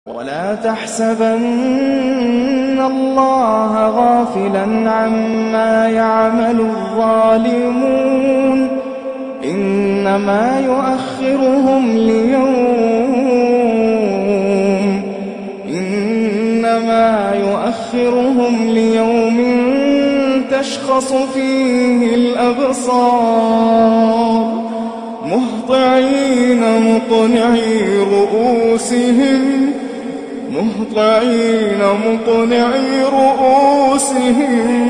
ولا تحسبن الله غافلا عما يعمل الظالمون إنما يؤخرهم ليوم تشخص فيه الأبصار مهطعين مقنعي رؤوسهم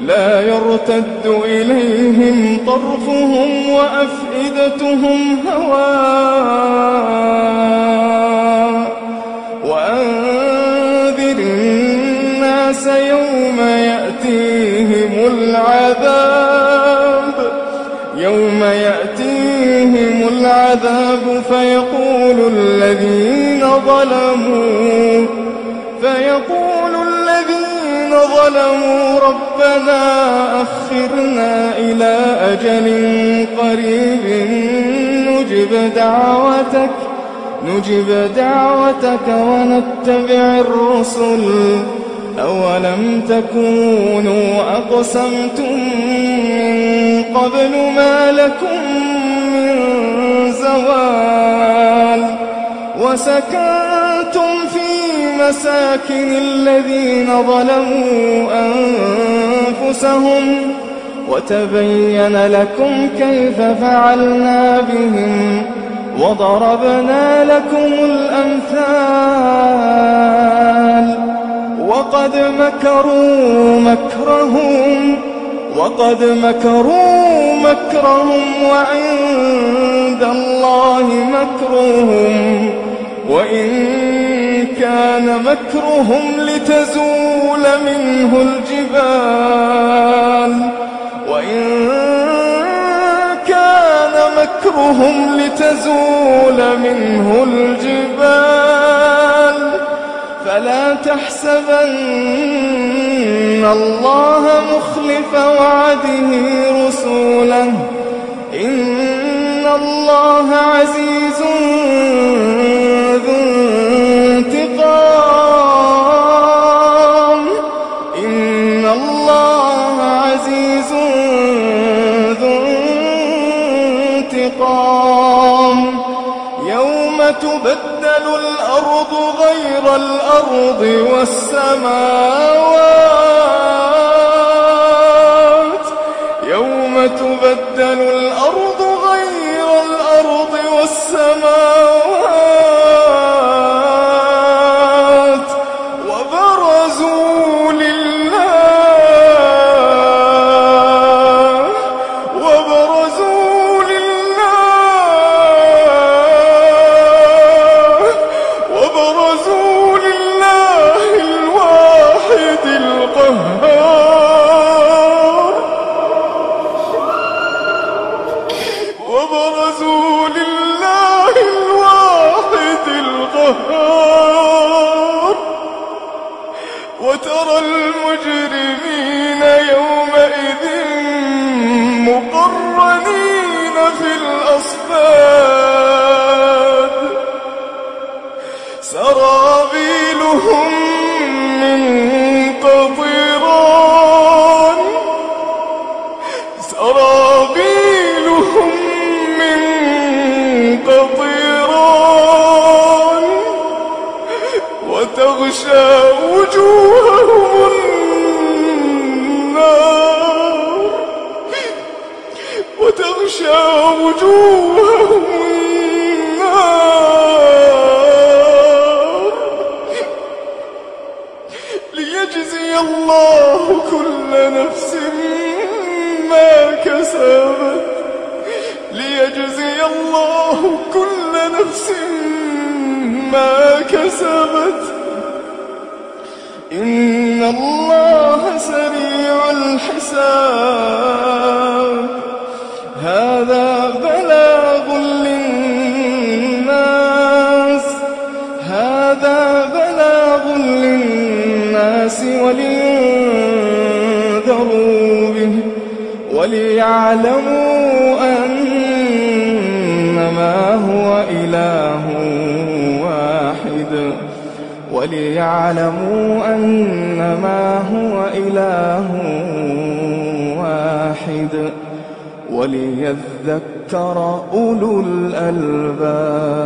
لا يرتد إليهم طرفهم وأفئدتهم هواء وأنذر الناس يوم يأتيهم العذاب فيقول الذين ظلموا ربنا أخرنا إلى أجل قريب نجب دعوتك ونتبع الرسل أولم تكونوا أقسمتم من قبل ما لكم من زوال وسكنتم في مساكن الذين ظلموا أنفسهم وتبين لكم كيف فعلنا بهم وضربنا لكم الأمثال وقد مكروا مكرهم وعند الله مكرهم وإن كان مكرهم لتزول منه الجبال فلا تحسبن الله مخلف وعده رسوله إن الله عزيز ذو انتقام يوم تبدل الأرض غير الأرض والسماوات وبرزوا لله الواحد القهار وترى المجرمين يومئذ مقرنين في الأصفاد سرابيلهم من قطران وتغشى وجوههم النار ليجزي الله كل نفس ما كسبت إن الله سريع الحساب هذا بلاغ للناس ولينذروا به وليعلموا أن إله واحد وليعلموا أنما هو إله واحد وليذكر أولو الألباب.